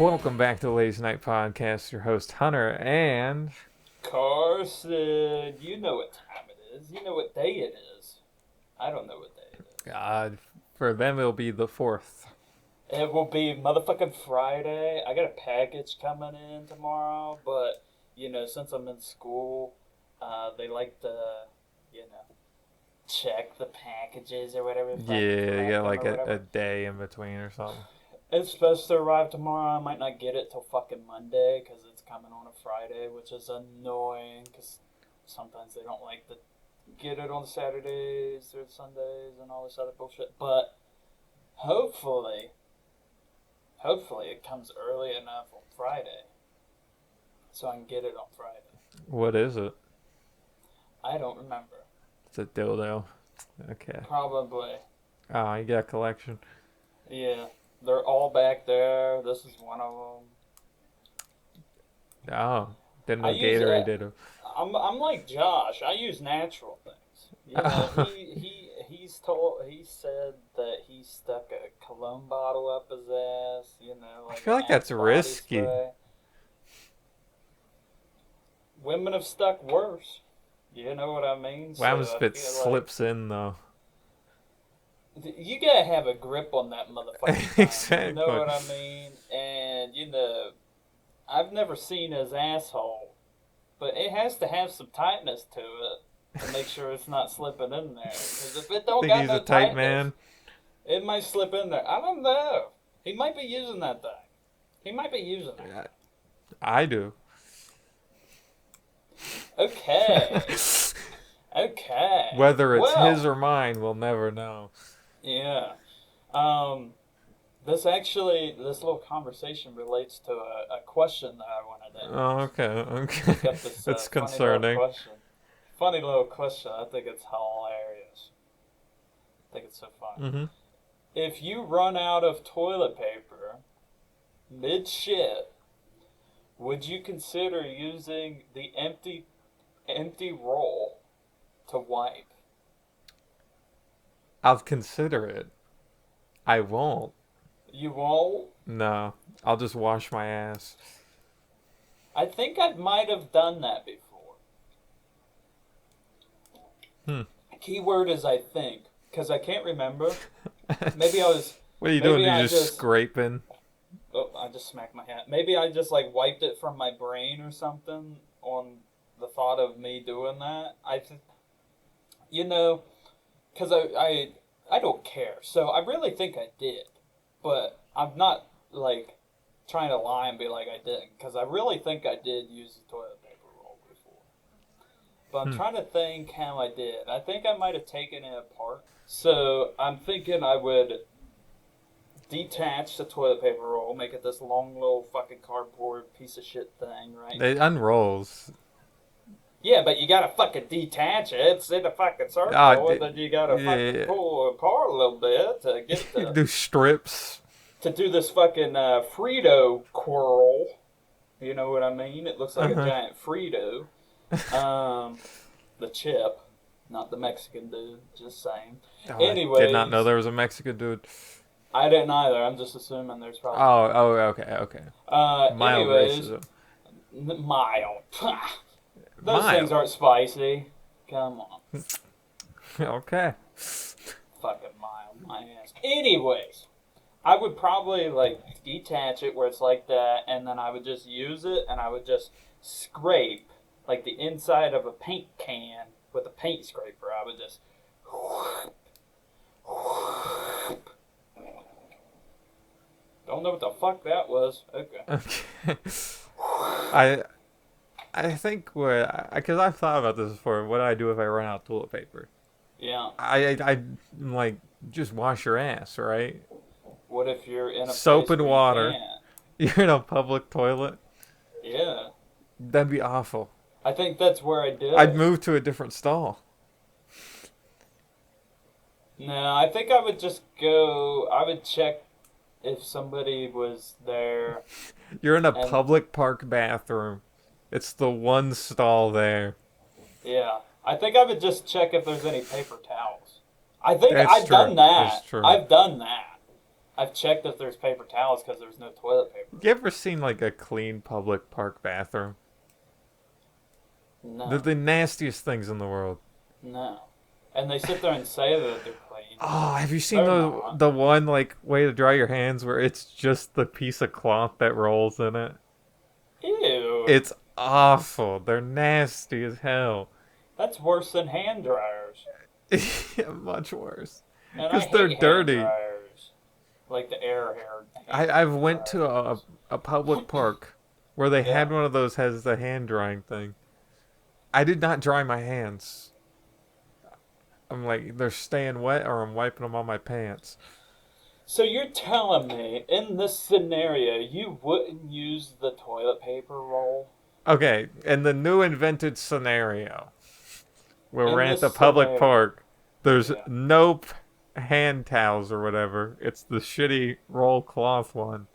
Welcome back to the Ladies Night Podcast. Your host Hunter and Carson, you know what time it is. You know what day it is. I don't know what day it is. God. For them, it'll be the 4th. It will be motherfucking Friday. I got a package coming in tomorrow, but, since I'm in school, they like to, check the packages or whatever. Yeah, you got like a day in between or something. It's supposed to arrive tomorrow. I might not get it till fucking Monday because it's coming on a Friday, which is annoying because sometimes they don't like to get it on Saturdays or Sundays and all this other bullshit. But hopefully it comes early enough on Friday so I can get it on Friday. What is it? I don't remember. It's a dildo. Okay. Probably. Oh, you got a collection. Yeah. They're all back there. This is one of them. Oh, didn't know Gatorade did it. I'm like Josh. I use natural things. He said that he stuck a cologne bottle up his ass. I feel like that's risky. Spray. Women have stuck worse. You know what I mean? What happens if it slips in though? You gotta have a grip on that motherfucker. Exactly. You know what I mean? And I've never seen his asshole, but it has to have some tightness to it to make sure it's not slipping in there. Because if it don't Think got he's no a tight tightness, man? It might slip in there. I don't know. He might be using that thing. He might be using it. I do. Okay. Okay. Whether it's his or mine, we'll never know. Yeah. This little conversation relates to a question that I wanted to ask. Oh, okay. That's concerning. Funny little question. I think it's hilarious. I think it's so funny. Mm-hmm. If you run out of toilet paper mid-shit, would you consider using the empty roll to wipe? I'll consider it. I won't. You won't? No. I'll just wash my ass. I think I might have done that before. Keyword is I think, because I can't remember. Maybe I was... What are you doing? You're just scraping? Oh, I just smacked my hat. Maybe I just wiped it from my brain or something on the thought of me doing that. Because I don't care. So I really think I did. But I'm not, trying to lie and be like I didn't. Because I really think I did use the toilet paper roll before. But I'm trying to think how I did. I think I might have taken it apart. So I'm thinking I would detach the toilet paper roll, make it this long little fucking cardboard piece of shit thing, right? It unrolls. Yeah, but you gotta fucking detach it. It's in a fucking circle, and then you gotta fucking pull it apart a little bit to get the... do strips. To do this fucking Frito curl. You know what I mean? It looks like a giant Frito. The chip. Not the Mexican dude, just saying. Oh, I did not know there was a Mexican dude. I didn't either. I'm just assuming there's probably... Okay. Mild racism. Mild. Those things aren't spicy. Come on. Okay. Fucking mild, my ass. Anyways, I would probably, detach it where it's like that, and then I would just use it, and I would just scrape, the inside of a paint can with a paint scraper. I would just... Don't know what the fuck that was. Okay. I think because I've thought about this before. What do I do if I run out of toilet paper? Yeah. I just wash your ass, right? What if you're in a soap place and where water? You're in a public toilet. Yeah. That'd be awful. I think that's where I did. I'd move to a different stall. No, I think I would just go. I would check if somebody was there. You're in a public park bathroom. It's the one stall there. Yeah. I think I would just check if there's any paper towels. I think I've done that. I've done that. I've checked if there's paper towels because there's no toilet paper. You ever seen like a clean public park bathroom? No. They're the nastiest things in the world. No. And they sit there and say that they're clean. Oh, have you seen They're the not. the one like way to dry your hands where it's just the piece of cloth that rolls in it? Ew. It's awful. They're nasty as hell. That's worse than hand dryers. Yeah, much worse. And I 'Cause hate they're hand dirty. dryers. Like the air hair. I've went to a public park where they Yeah. had one of those has the hand drying thing. I did not dry my hands. I'm like, they're staying wet or I'm wiping them on my pants. So you're telling me, in this scenario, you wouldn't use the toilet paper roll? Okay, in the new invented scenario where In we're at this the public scenario. park, there's Yeah. no hand towels or whatever. It's the shitty roll cloth one.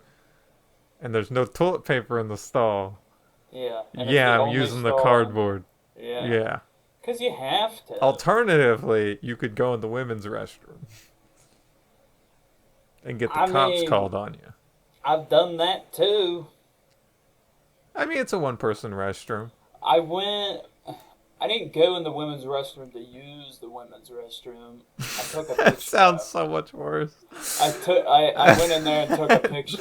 And there's no toilet paper in the stall. Yeah. And it's Yeah, the I'm only using the stall- cardboard. Yeah. Yeah. Because you have to. Alternatively, you could go in the women's restroom and get the I cops mean- called on you. I've done that too. I mean, it's a one-person restroom. I didn't go in the women's restroom to use the women's restroom. I took a picture. That sounds so much worse. I went in there and took a picture.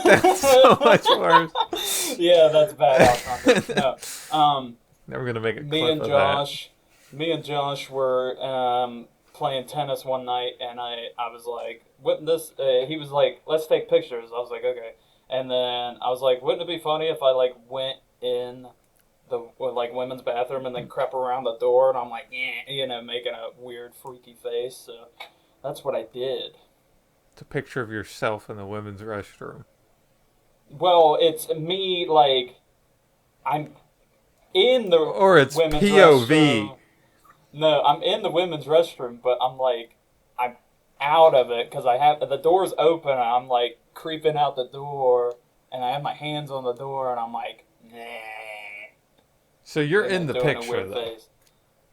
That's so much worse. Yeah, that's bad. No. Never gonna make a me clip and of Josh were playing tennis one night, and I was like, "Wouldn't this?" He was like, "Let's take pictures." I was like, "Okay." And then I was like, "Wouldn't it be funny if I like went in the like women's bathroom and then crept around the door?" And I'm like, "Yeah," making a weird freaky face. So that's what I did. that. It's a picture of yourself in the women's restroom. Well, it's me like I'm in the Or it's women's POV. restroom. No, I'm in the women's restroom, but I'm out of it because I have the door's open. And I'm like creeping out the door, and I have my hands on the door, and I'm like, nah. So you're And in I'm the doing a picture, weird though. face.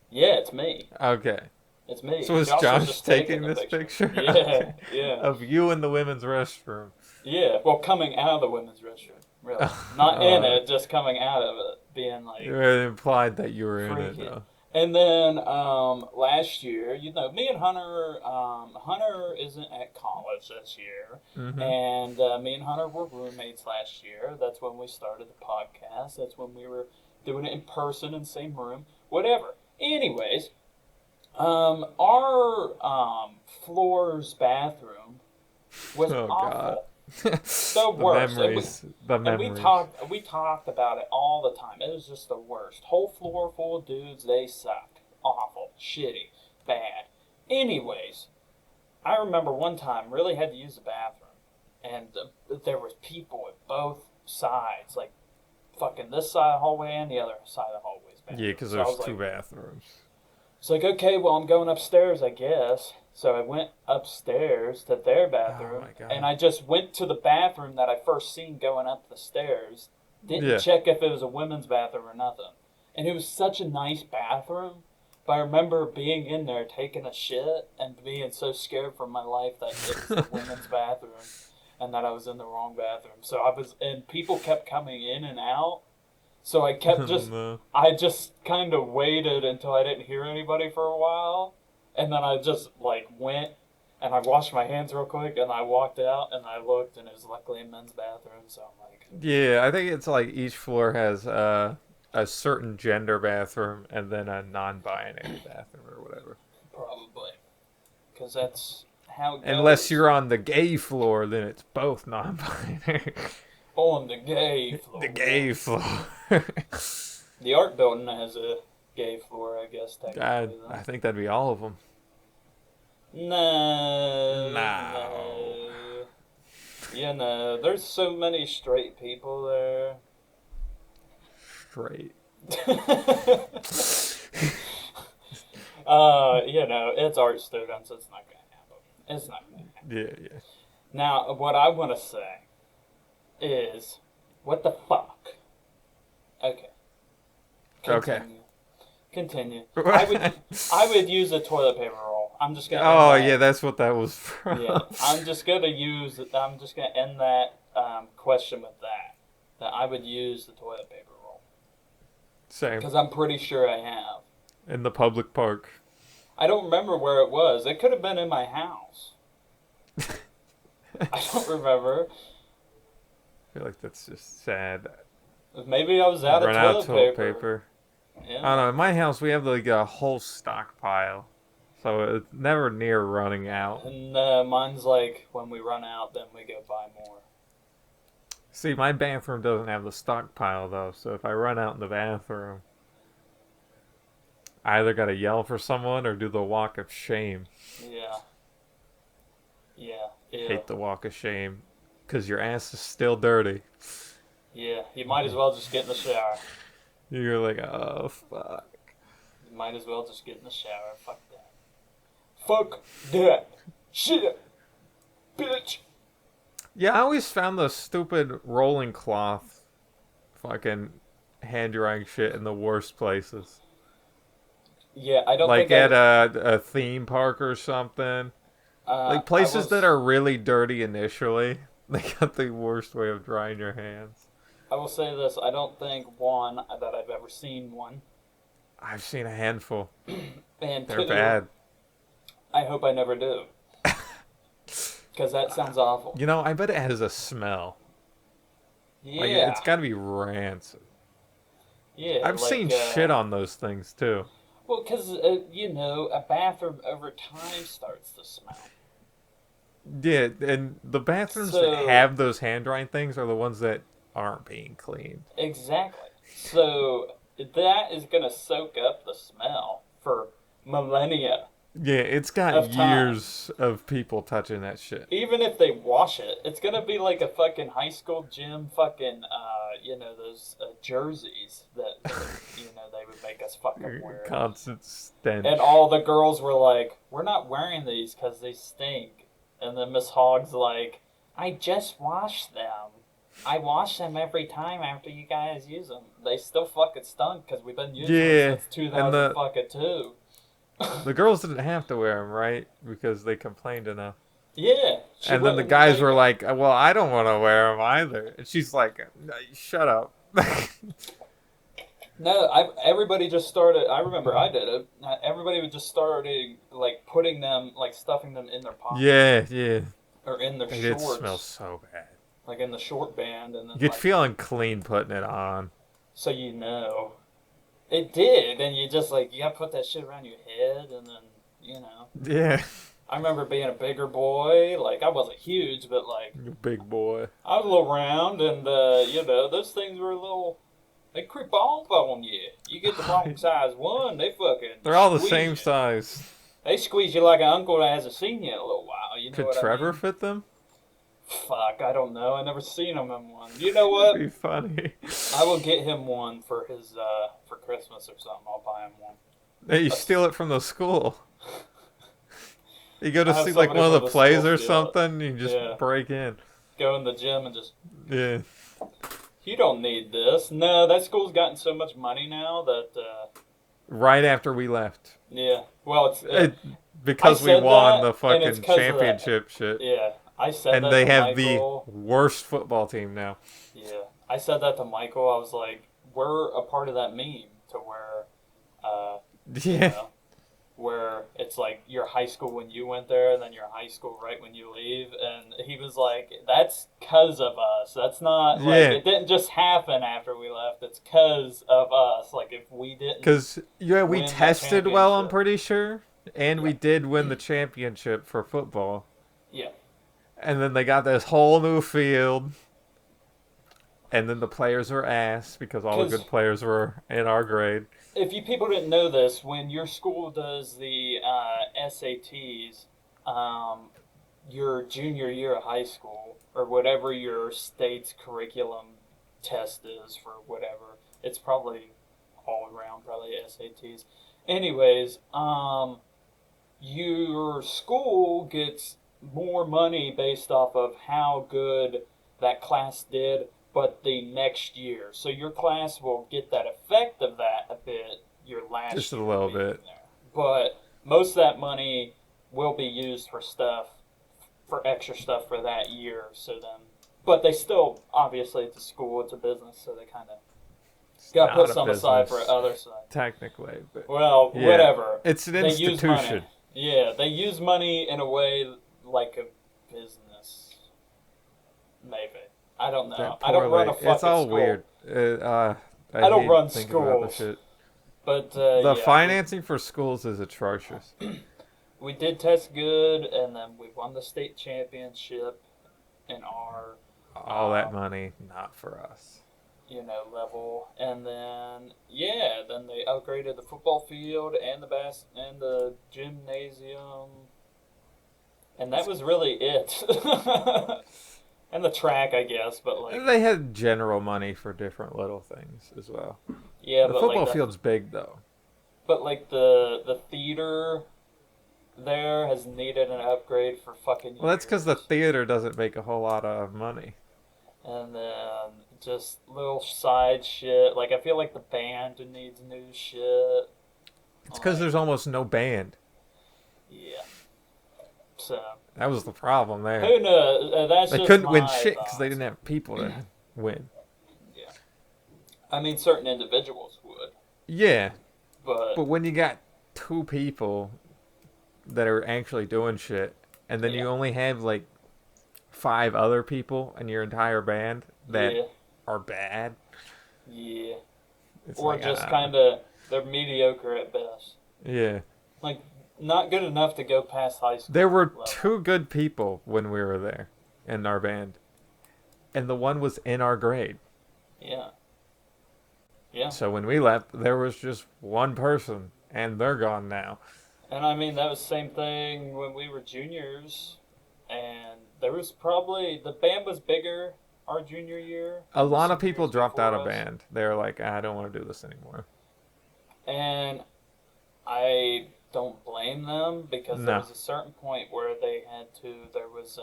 Yeah, it's me. Okay. It's me. So is was Josh just taking the this picture? Yeah, Okay. yeah, Of you in the women's restroom. yeah. Well, coming out of the women's restroom, really, not in Oh. it, just coming out of it, being like. It implied that you were in it, Freaky. though. And then last year, me and Hunter, Hunter isn't at college this year, Hmm. and me and Hunter were roommates last year. That's when we started the podcast. That's when we were doing it in person in the same room, whatever. Anyways, our floor's bathroom was Oh, awful. God. The The worst. memories. The And memories. we talked about it all the time. It was just the worst. Whole floor full of dudes. They sucked. Awful. Shitty. Bad. Anyways, I remember one time really had to use the bathroom, and there was people at both sides, like fucking this side of the hallway and the other side of the hallway's bathroom. Yeah, because So I there's was two like, bathrooms. it's like, okay, well, I'm going upstairs, I guess. So I went upstairs to their bathroom, my God. and I just went to the bathroom that I first seen going up the stairs. Didn't Yeah. check if it was a women's bathroom or nothing. And it was such a nice bathroom, but I remember being in there taking a shit and being so scared for my life that it was the women's bathroom and that I was in the wrong bathroom. So and people kept coming in and out. So I kept No. I just kind of waited until I didn't hear anybody for a while, and then I just like went and I washed my hands real quick and I walked out and I looked and it was luckily a men's bathroom, so I'm like, Yeah, I think it's like each floor has a certain gender bathroom and then a non-binary bathroom or whatever. probably, because that's how it goes. Unless you're on the gay floor, then it's both non-binary. on the gay floor. The gay floor. The art building has a gay floor, I guess. God, Technically, though. I think that'd be all of them. No. No. You know, there's so many straight people there. Straight. It's art students. It's not gonna happen. It's not gonna happen. Yeah, yeah. Now, what I want to say is, what the fuck? Okay. Okay. Continue. I would use a toilet paper roll. I'm just gonna end Oh that. yeah, that's what that was from. Yeah, I'm just gonna end that question with that. That I would use the toilet paper roll Same. because I'm pretty sure I have. In the public park. I don't remember where it was. It could have been in my house. I don't remember. I feel like that's just sad. Maybe I was out of Run out of toilet toilet paper. paper. Yeah. I don't know. In my house, we have like a whole stockpile, so it's never near running out. And mine's like when we run out, then we go buy more. See, my bathroom doesn't have the stockpile though, so if I run out in the bathroom, I either gotta yell for someone or do the walk of shame. Yeah. Yeah. Yeah. Hate the walk of shame, cause your ass is still dirty. Yeah. You might as well just get in the shower. You're like, oh fuck. You might as well just get in the shower. Fuck that. Fuck that. Shit. Bitch. Yeah, I always found the stupid rolling cloth, fucking hand drying shit in the worst places. Yeah, I don't Like think at a theme park or something. Like places that are really dirty initially, they got the worst way of drying your hands. I will say this: I don't think one that I've ever seen one, I've seen a handful. and They're two, bad. I hope I never do, because that sounds awful. You know, I bet it has a smell. Yeah, Like, it's got to be rancid. yeah. I've seen shit on those things too. Well, because a bathroom over time starts to smell. Yeah, and the bathrooms So- that have those hand drying things are the ones that aren't being cleaned. Exactly. So that is gonna soak up the smell for millennia. Yeah, it's got Of time. years of people touching that shit. Even if they wash it, it's gonna be like a fucking high school gym fucking those jerseys that they would make us fucking wear. Constant stench. And all the girls were like, "We're not wearing these because they stink." And then Miss Hogg's like, "I just washed them. I wash them every time after you guys use them. They still fucking stunk because we've been using Yeah, them since and the- 2002." The girls didn't have to wear them, right? Because they complained enough. Yeah. And then the guys were like, well, I don't want to wear them either. And she's like, "No, shut up." No, everybody just started. I remember I did it. Everybody would just started like putting them, like stuffing them in their pockets Yeah. or in their It did shorts, smell so bad. like in the short band, and then You'd like, feel unclean putting it on. so it did, and you just like you gotta put that shit around your head, and then Yeah. I remember being a bigger boy. Like I wasn't huge, but like You big boy. I was a little round, and those things were a little. They creep off on you. You get the wrong size one, they fucking. They're all the squeeze same you. size. They squeeze you like an uncle that hasn't seen you in a little while. You know Could what Trevor I mean? fit them? Fuck, I don't know. I never seen him in one. You know what? That'd be funny. I will get him one for his for Christmas or something. I'll buy him one. Hey, you steal it from the school. You go to I have see like somebody one of the from the plays school or steal it. something, you just Yeah. break in. Go in the gym and just. Yeah. You don't need this. No, that school's gotten so much money now that. Right after we left. Yeah. Well, it's. Because I we said won that, the and it's fucking 'cause of that. championship shit. Yeah. I said And that they to have Michael. the worst football team now. Yeah, I said that to Michael. I was like, "We're a part of that meme to where, you Yeah. know, where it's like your high school when you went there, and then your high school right when you leave." And he was like, "That's 'cause of us. That's not like Yeah. it didn't just happen after we left. It's 'cause of us. Like if we didn't, Because, we win that tested well, I'm championship. pretty sure. And we Yeah. did win the championship for football. yeah, And then they got this whole new field. And then the players were ass because all the 'Cause- good players were in our grade. if you people didn't know this, when your school does the SATs, your junior year of high school, or whatever your state's curriculum test is for whatever, it's probably all around, probably SATs. Anyways, your school gets more money based off of how good that class did, but the next year. So your class will get that effect of that a bit your last Just a year little being bit. there. But most of that money will be used for extra stuff for that year. So then, but they still, obviously, it's a school, it's a business, so they kind of got to Not put a some aside for business, other side. technically, but Well, yeah. whatever. It's an They use money. institution. Yeah, they use money in a way like a business. Maybe. I don't know. That I don't run a poorly- fucking It's all school. weird. I don't hate run thinking about the schools. shit. But The yeah, financing for schools is atrocious. we did test good, and then we won the state championship in our All that money, not for us. level, and then then they upgraded the football field and the gymnasium, and that was really it. And the track, I guess, but like They had general money for different little things as well. yeah, The but football like field's big though. but like the theater there has needed an upgrade for fucking years. Well, that's because the theater doesn't make a whole lot of money. And then just little side shit. Like I feel like the band needs new shit. It's because there's almost no band. Yeah. So That was the problem there. who knows? That's They just couldn't win my shit because they thoughts. didn't have people to win. Yeah. I mean, certain individuals would, Yeah, but but when you got two people that are actually doing shit, and then you Yeah. only have like 5 other people in your entire band that yeah, are bad, yeah, it's or like, just kind of they're mediocre at best. yeah. Like not good enough to go past high school. There were level. 2 good people when we were there in our band, and the one was in our grade. Yeah. Yeah. So when we left, there was just one person, and they're gone now. And I mean, that was the same thing when we were juniors. And there was probably, the band was bigger our junior year. A than lot the of people seniors dropped out before of us. band. They were like, I don't want to do this anymore. And I don't blame them because there No. was a certain point where there was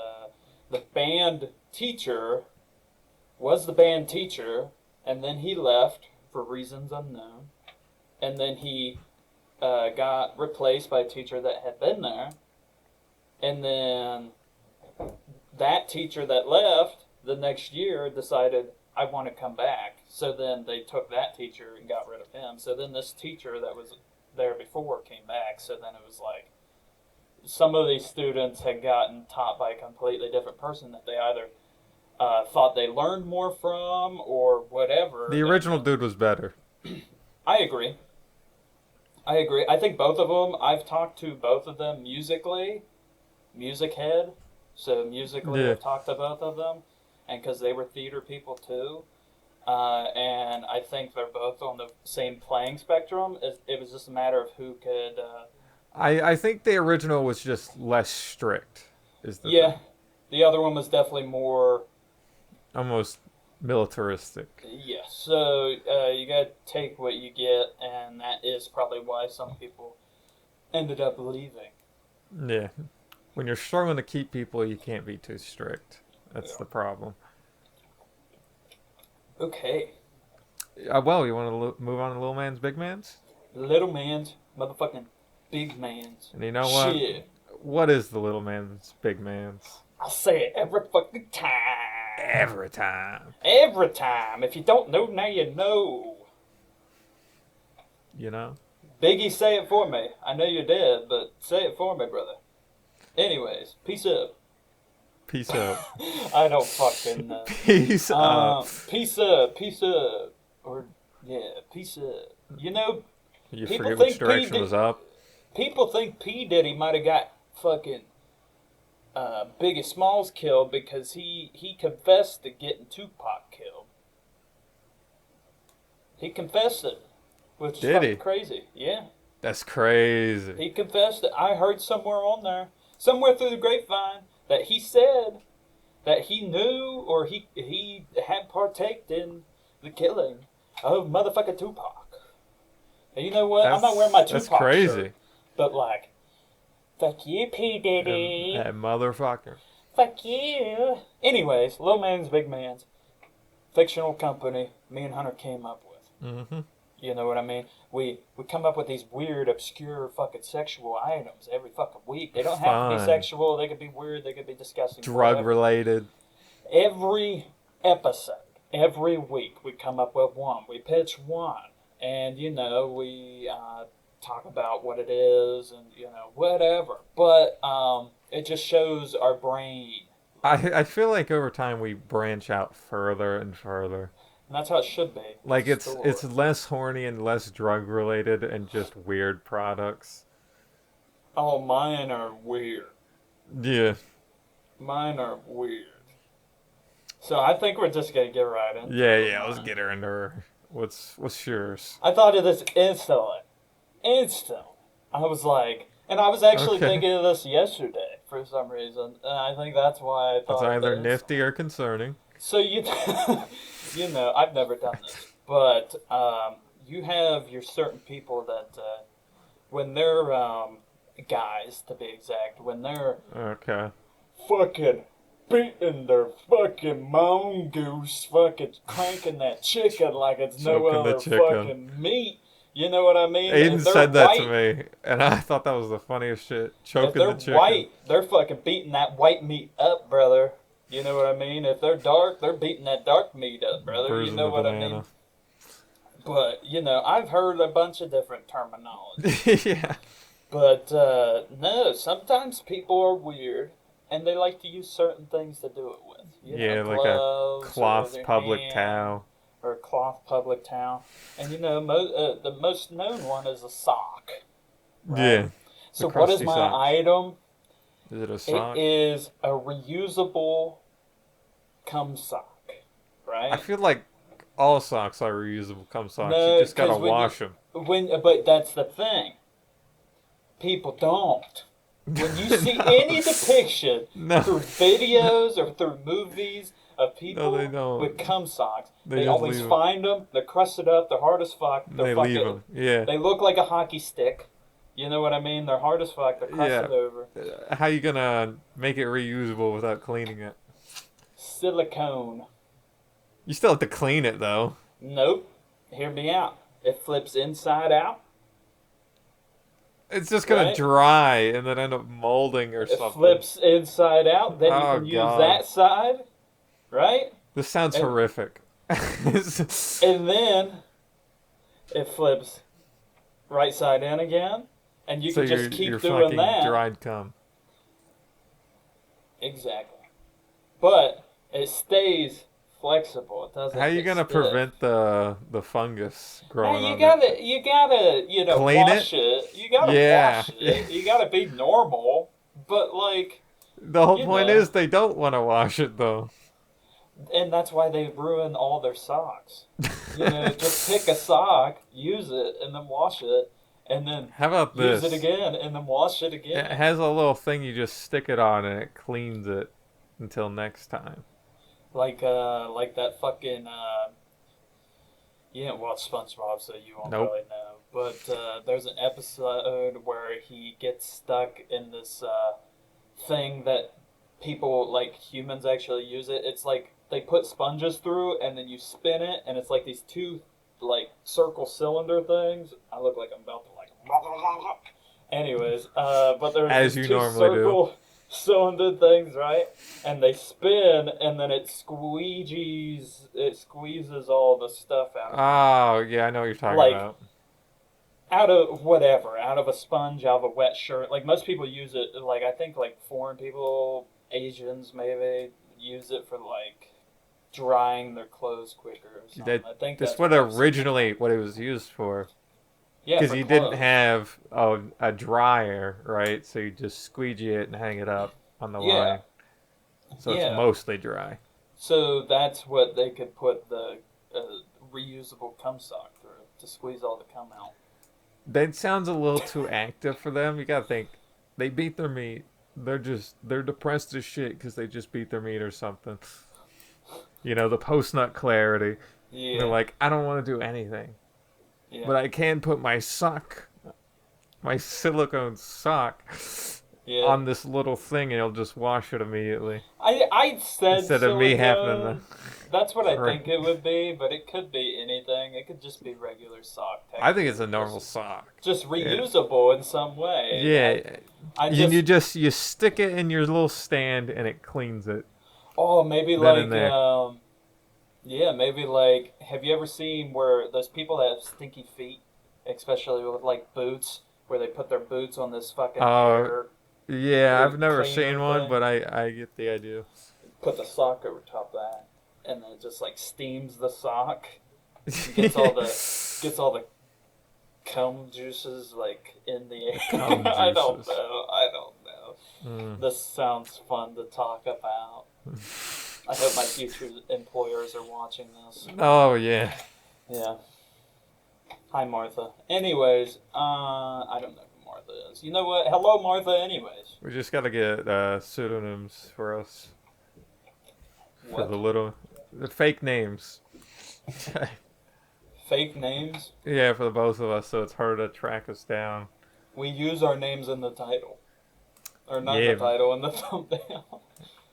the band teacher was the band teacher, and then he left for reasons unknown. And then he got replaced by a teacher that had been there. And then that teacher that left the next year decided, I want to come back. So then they took that teacher and got rid of him. So then this teacher that was there before came back. So then it was like some of these students had gotten taught by a completely different person that they either thought they learned more from or whatever. The original dude was better. I agree. I think both of them, I've talked to both of them musically, music head. So musically, Yeah. I've talked to both of them. And because they were theater people too. And I think they're both on the same playing spectrum. It was just a matter of who could. I think the original was just less strict. Is the Yeah. thing. The other one was definitely more. Almost militaristic. Yeah. So you got to take what you get. And that is probably why some people ended up leaving. Yeah. When you're struggling to keep people, you can't be too strict. That's Yeah. the problem. Okay. Well, you want to move on to Little Man's Big Man's? Little man's, motherfucking big man's. And you know what? Shit. What is the Little Man's Big Man's? I say it every fucking time. Every time. Every time. If you don't know, now you know. You know? Biggie, say it for me. I know you're dead, but say it for me, brother. Anyways, peace up. Peace out. I don't fucking know. Peace up. Peace up, peace up. Or, yeah, peace up. You know, You people forget think which direction P. was up. people think P. Diddy might have got fucking Biggie Smalls killed because he confessed to getting Tupac killed. He confessed it, which is Did fucking he? crazy. Yeah, That's crazy. he confessed it. I heard somewhere on there, somewhere through the grapevine, that he said that he knew or he had partaked in the killing of motherfucking Tupac. And you know what? I'm not wearing my Tupac That's crazy. shirt, but like, fuck you, P. Diddy. That motherfucker. Fuck you. Anyways, Little Man's Big Man's fictional company me and Hunter came up with. Mm-hmm. You know what I mean? We come up with these weird, obscure, fucking sexual items every fucking week. They don't have to be Fun. sexual. They could be weird. They could be disgusting. Drug whatever. related. Every episode, every week, we come up with one. We pitch one, and we talk about what it is, and whatever. But it just shows our brain, I feel like over time we branch out further and further. and that's how it should be. Like It's a it's story. less horny and less drug related and just weird products. Oh, mine are weird. Yeah. Mine are weird. So I think we're just gonna get right into Yeah, let's mine. get her into her. What's yours? I thought of this instantly. Instantly. I was like, and I was actually Okay. thinking of this yesterday for some reason, and I think that's why I It's thought of either this. nifty or concerning. So I've never done this, but you have your certain people that when they're guys, to be exact, when they're Okay. fucking beating their fucking mongoose, fucking cranking that chicken like it's no Choking the other chicken. fucking meat. You know what I mean? Aiden If they're said that white, to me, and I thought that was the funniest shit. If Choking they're the chicken. white, they're fucking beating that white meat up, brother. You know what I mean? If they're dark, they're beating that dark meat up, brother. Bruising You know the what I banana. mean? But, I've heard a bunch of different terminology. Yeah. But, no, sometimes people are weird, and they like to use certain things to do it with. Yeah, like a gloves or cloth their public hand, towel. Or a cloth public towel. And, the most known one is a sock. Right? Yeah. So The what is crusty my socks. item? Is it a sock? It is a reusable cum sock, right? I feel like all socks are reusable cum socks. No, You just gotta 'cause when wash them. But that's the thing. People don't. When you see No. any depiction No. through videos or through movies of people they don't. with cum socks, They they just always leave 'em. find them. They're crusted up. They're hard as fuck. They're They fucking, leave them. Yeah. They look like a hockey stick. You know what I mean? They're hard as fuck. They're crusted Yeah. over. How you gonna make it reusable without cleaning it? Silicone. You still have to clean it though. Nope. Hear me out. It flips inside out. It's just gonna Right. dry and then end up molding or It something. flips inside out. Then you Oh, can use God. that side, right? This sounds And- horrific. And then it flips right side in again, and you So can just you're keep doing fucking that. dried cum. Exactly. But it stays flexible. It doesn't. How you get gonna stiff. prevent the fungus growing Hey, you on gotta, it? you gotta, Clean wash it. You gotta Yeah. wash it. You gotta be normal. But like, The whole you point know. is they don't want to wash it though. and that's why they ruin all their socks. Just pick a sock, use it, and then wash it, and then How about this? use it again, and then wash it It again. has a little thing you just stick it on and it cleans it until next time. Like that fucking. You didn't watch SpongeBob, so you won't Nope. really know. But there's an episode where he gets stuck in this thing that people, like humans, actually use it. It's like they put sponges through, and then you spin it, and it's like these two, like, circle cylinder things. I look like I'm about to, like. Anyways, but there's As these you two normally do. circle cylinder things, right? And they spin, and then it squeezes all the stuff out. Oh yeah, I know what you're talking Like- about. Out of whatever, out of a sponge, out of a wet shirt. Like, most people use it, like, I think, like, foreign people, Asians maybe, use it for, like, drying their clothes quicker or something. I think That's that's what I've seen. originally what it was used for. Yeah, Because for you didn't clothes. have a dryer, right? So you just squeegee it and hang it up on the Yeah. line. So Yeah. it's mostly dry. So that's what they could put the reusable cum sock through, to squeeze all the cum out. That sounds a little too active for them. You gotta think, they beat their meat. They're depressed as shit because they just beat their meat or something. The post-nut clarity. Yeah. They're like, I don't want to do anything. yeah. But I can put my silicone sock yeah. on this little thing and it'll just wash it immediately. I said Instead of me having silicone. That's what I Or- think it would be, but it could be anything. It could just be regular sock. I think it's a normal sock. Just reusable in some way. Yeah. I You just you stick it in your little stand and it cleans it. maybe Then and like there. yeah, maybe like have you ever seen where those people that have stinky feet, especially with like boots, where they put their boots on this fucking Oh, air, yeah, I've never cleaner seen one, thing? but I get the idea. Put the sock over top of that, and then it just like steams the sock, gets all the cum juices like in the air. Cum I don't juices. know. I don't know. Mm. This sounds fun to talk about. I hope my future employers are watching this. Oh yeah. Yeah. Hi, Martha. Anyways, I don't know who Martha is. You know what? Hello, Martha. Anyways, We just gotta get pseudonyms for us. For what? the fake names. Fake names? Yeah, for the both of us, so it's hard to track us down. We use our names in the title, or not Yeah. in the title, in the thumbnail.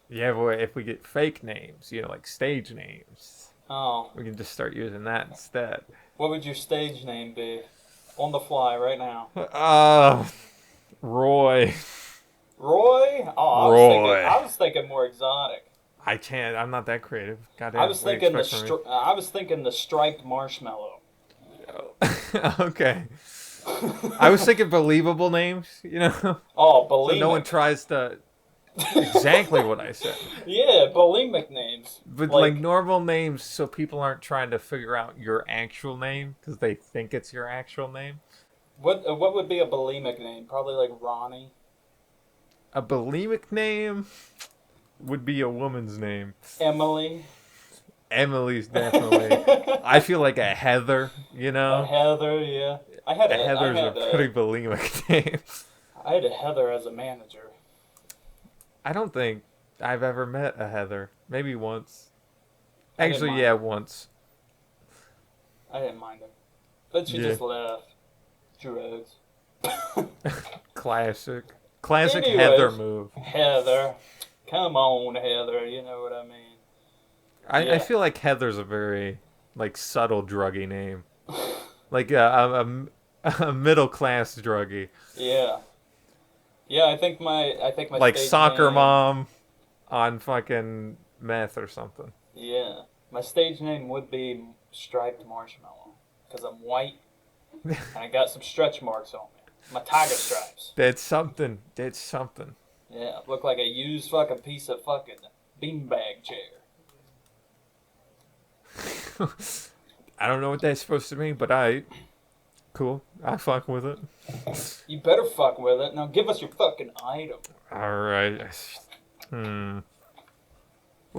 Yeah, but if we get fake names, like stage names, Oh, we can just start using that instead. what would your stage name be? On the fly, right now. Roy. Roy? Oh, Roy. I was thinking more exotic. I can't. I'm not that creative. Goddamn. I was what do you thinking expect from me? I was thinking the striped marshmallow. Okay. I was thinking believable names, Oh, so bulimic. no one tries to exactly what I said. Yeah, bulimic names. But like normal names, so people aren't trying to figure out your actual name because they think it's your actual name. What would be a bulimic name? Probably like Ronnie. A bulimic name would be a woman's name. Emily. Emily's definitely. I feel like a Heather, Heather, yeah. I had Heather's I had a pretty bulimic name. I had a Heather as a manager. I don't think I've ever met a Heather. Maybe once. I didn't Actually, mind. yeah, once. I didn't mind her. But she Yeah. just left. Drugs. Classic Anyways. Heather move. Heather. Come on, Heather. You know what I mean. I Yeah. feel like Heather's a very subtle druggy name, like a middle class druggy, Yeah. Yeah, I think my like stage soccer name, mom on fucking meth or something. Yeah. My stage name would be Striped Marshmallow. Because I'm white and I got some stretch marks on me. My tiger stripes. That's something. Yeah, look like a used fucking piece of fucking beanbag chair. I don't know what that's supposed to mean, but cool. I fuck with it. You better fuck with it. Now give us your fucking item. All right. We'll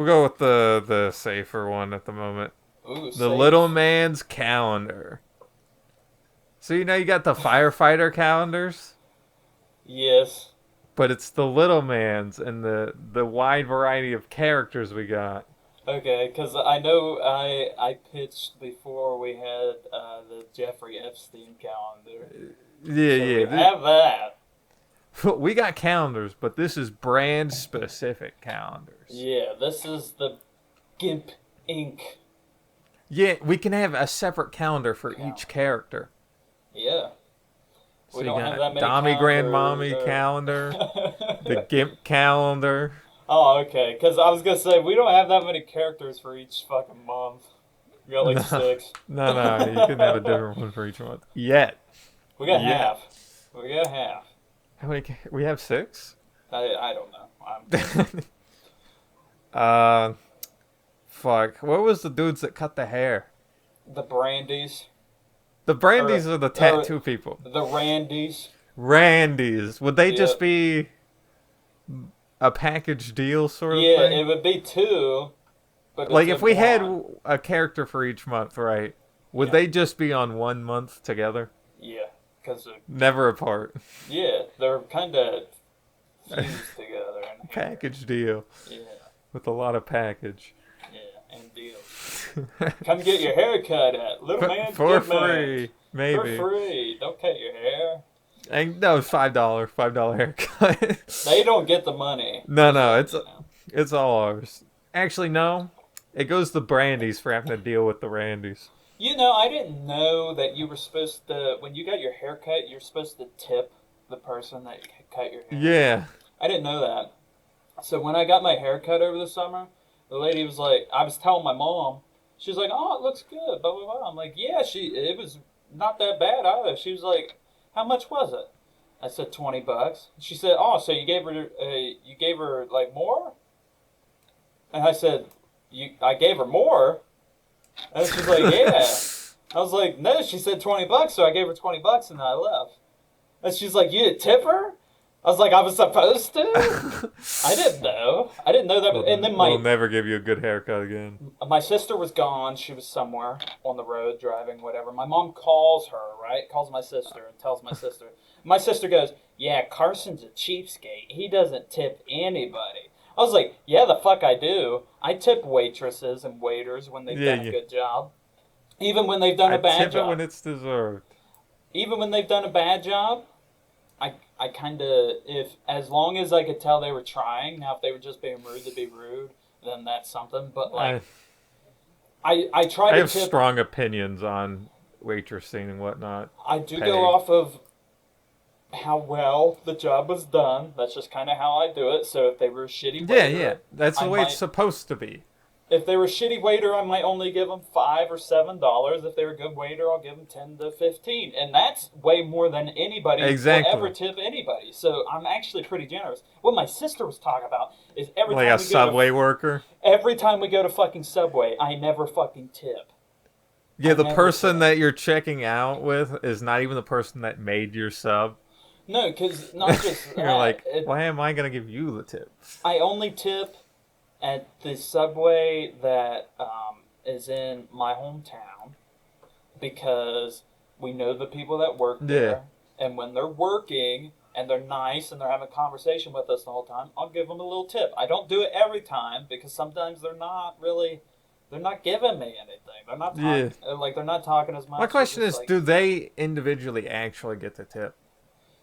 go with the safer one at the moment. Ooh, The safe. little man's calendar. So you got the firefighter calendars, Yes. but it's the little man's and the wide variety of characters we got. Okay, because I know I pitched before we had the Jeffrey Epstein calendar. Yeah, So we have that. We got calendars, but this is brand specific calendars. Yeah, this is the GIMP Inc. Yeah, we can have a separate calendar for each character. Yeah. So We you don't have that got many Dommy Grandmommy calendars, calendar, the GIMP calendar. Oh, okay. Because I was going to say, we don't have that many characters for each fucking month. We got like No. 6. No, you can have a different one for each month. Yet. We got Yeah. half. We got half. How many? We have 6? I don't know. Fuck. What was the dudes that cut the hair? The Brandies. The Brandies are the tattoo or- people. The Randys. Randies. Would they just Yeah. be a package deal sort of Yeah, thing? it would be 2. But Like it's if in we had one. a character for each month, right? Would Yeah. they just be on one month together? Yeah. Because, Never apart. yeah, they're kind of fused together. In here. Package deal Yeah. with a lot of package. Yeah, and deals. Come get your hair cut at Little Man For Good Man. free, maybe. For free. Don't cut your hair. And no, $5 haircut. They don't get the money. No, it's You know. it's all ours. Actually, no. It goes to Brandy's for having to deal with the Randys. You know, I didn't know that you were supposed to, when you got your hair cut, you're supposed to tip the person that cut your hair. Yeah. I didn't know that. So when I got my hair cut over the summer, the lady was like, I was telling my mom, she was like, "Oh, it looks good." Blah blah blah. I'm like, "Yeah, it was not that bad either." She was like, "How much was it?" I said $20. She said, "Oh, so you gave her like more?" And I said, I gave her more." And she's like, "Yeah." I was like, "No." She said $20, so I gave her $20 and I left. And she's like, "You didn't tip her?" I was like, "I was supposed to." I didn't know. I didn't know that. And then we'll never give you a good haircut again. my sister was gone. She was somewhere on the road driving, whatever. My mom calls her, right? Calls my sister and tells my sister. My sister goes, "Yeah, Carson's a cheapskate. He doesn't tip anybody." I was like, "Yeah, the fuck I do. I tip waitresses and waiters when they've done a good job. Even when they've done a bad tip job. It when it's deserved. Even when they've done a bad job, I kind of, if as long as I could tell they were trying. Now, if they were just being rude to be rude, then that's something. But like, I try to. I have strong opinions on waitressing and whatnot. I do go off of how well the job was done. That's just kind of how I do it. So if they were a shitty waiter, that's the way it's supposed to be. If they were a shitty waiter, I might only give them $5 or $7. If they're a good waiter, I'll give them 10 to 15, and that's way more than anybody will ever tip anybody. So I'm actually pretty generous. What my sister was talking about is every time we go to Subway worker. Every time we go to fucking Subway, I never fucking tip. Yeah, the person that you're checking out with is not even the person that made your sub. No, because not just you're that, like, why am I gonna give you the tip? I only tip at the Subway that is in my hometown because we know the people that work there. And when they're working and they're nice and they're having a conversation with us the whole time, I'll give them a little tip. I don't do it every time because sometimes they're not giving me anything. They're not talking, they're not talking as much. My question is, do they individually actually get the tip?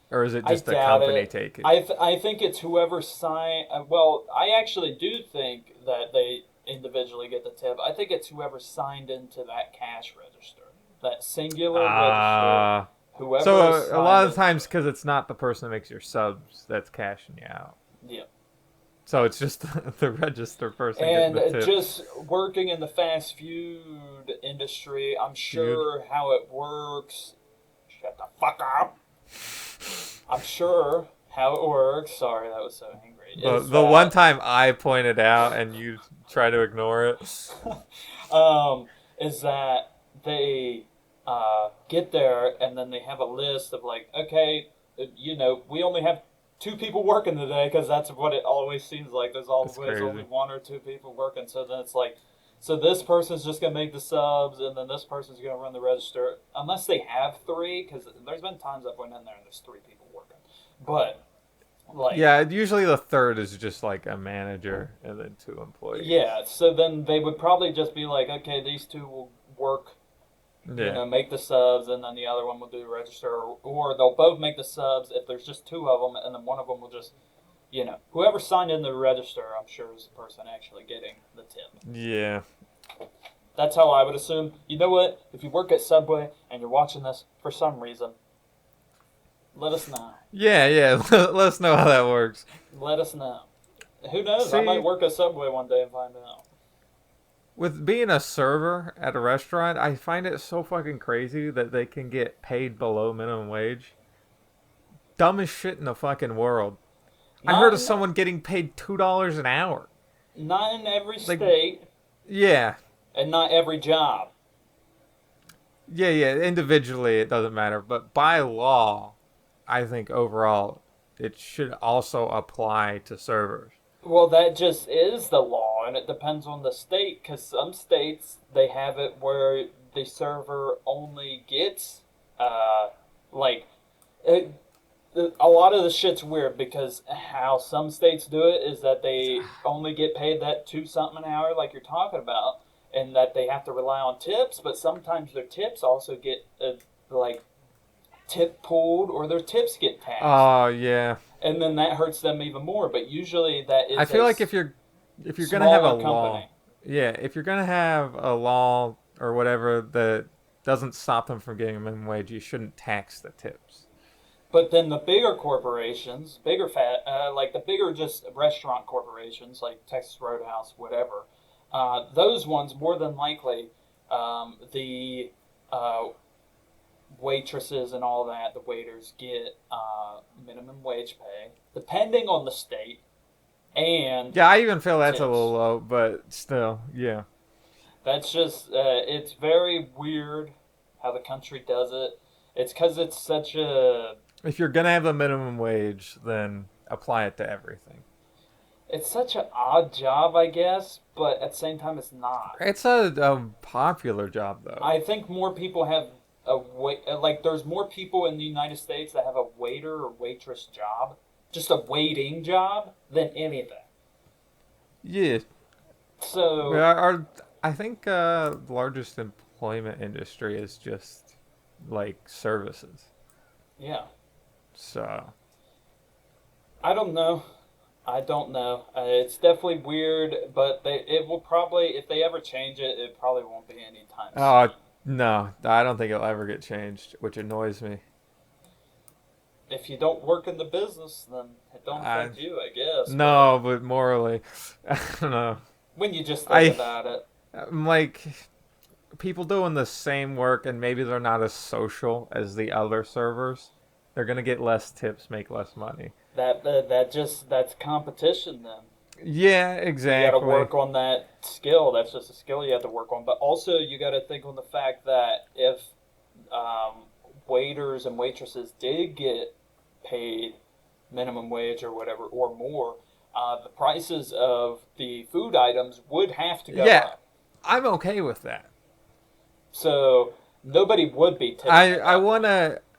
Or is it just the company taking? I think it's whoever signed. Well, I actually do think that they individually get the tip. I think it's whoever signed into that cash register, that singular register. Whoever. So a lot of times, because it's not the person that makes your subs that's cashing you out. Yeah. So it's just the register person. And getting the tip. Just working in the fast food industry, I'm sure how it works. Shut the fuck up. I'm sure how it works. Sorry, that was so angry. The one time I pointed out and you try to ignore it. Is that they get there and then they have a list of like, okay, we only have 2 people working today because that's what it always seems like. There's always only 1 or 2 people working. So then it's like, so this person's just going to make the subs, and then this person's going to run the register. Unless they have 3, because there's been times I've went in there and there's 3 people working. But, like... Yeah, usually the third is just like a manager and then 2 employees. Yeah, so then they would probably just be like, okay, these 2 will work, make the subs, and then the other one will do the register. Or they'll both make the subs if there's just 2 of them, and then one of them will just... whoever signed in the register, I'm sure is the person actually getting the tip. Yeah. That's how I would assume. You know what? If you work at Subway and you're watching this for some reason, let us know. Yeah. Let us know how that works. Let us know. Who knows? I might work at Subway one day and find out. With being a server at a restaurant, I find it so fucking crazy that they can get paid below minimum wage. Dumbest shit in the fucking world. I heard of someone getting paid $2 an hour. Not in every state. Yeah. And not every job. Yeah. Individually, it doesn't matter. But by law, I think overall, it should also apply to servers. Well, that just is the law, and it depends on the state. Because some states, they have it where the server only gets, a lot of the shit's weird because how some states do it is that they only get paid that 2-something an hour like you're talking about, and that they have to rely on tips, but sometimes their tips also get tip pulled or their tips get taxed. Oh, yeah. And then that hurts them even more, but usually that is I feel like if you're going to have a company. Yeah, if you're gonna have a law or whatever that doesn't stop them from getting a minimum wage, you shouldn't tax the tips. But then the bigger corporations, bigger like the bigger just restaurant corporations, like Texas Roadhouse, whatever, those ones more than likely, the uh, waitresses and all that, the waiters get minimum wage pay, depending on the state, and Yeah, I even feel that's a little tips. low, but still, yeah. That's just, it's very weird how the country does it. It's because it's such a If you're gonna have a minimum wage, then apply it to everything. it's such an odd job, I guess, but at the same time, it's not. It's a popular job though. I think more people have like there's more people in the United States that have a waiter or waitress job, just a waiting job, than anything. Yeah, So our I think largest employment industry is just like services. yeah, So I don't know. I don't know. It's definitely weird, but it will probably if they ever change it, it probably won't be anytime oh soon. no, I don't think it'll ever get changed, which annoys me. If you don't work in the business, then it don't I affect you, I guess. But no, but morally, I don't know. when you just think I about it, I'm like people doing the same work and maybe they're not as social as the other servers. They're gonna get less tips, make less money. that's competition. Then Yeah, you got to exactly. work on that skill. That's just a skill you have to work on. But also you got to think on the fact that if um, waiters and waitresses did get paid minimum wage or whatever or more, the prices of the food items would have to go Yeah, up. I'm okay with that. So nobody would be tipping I at I that want point.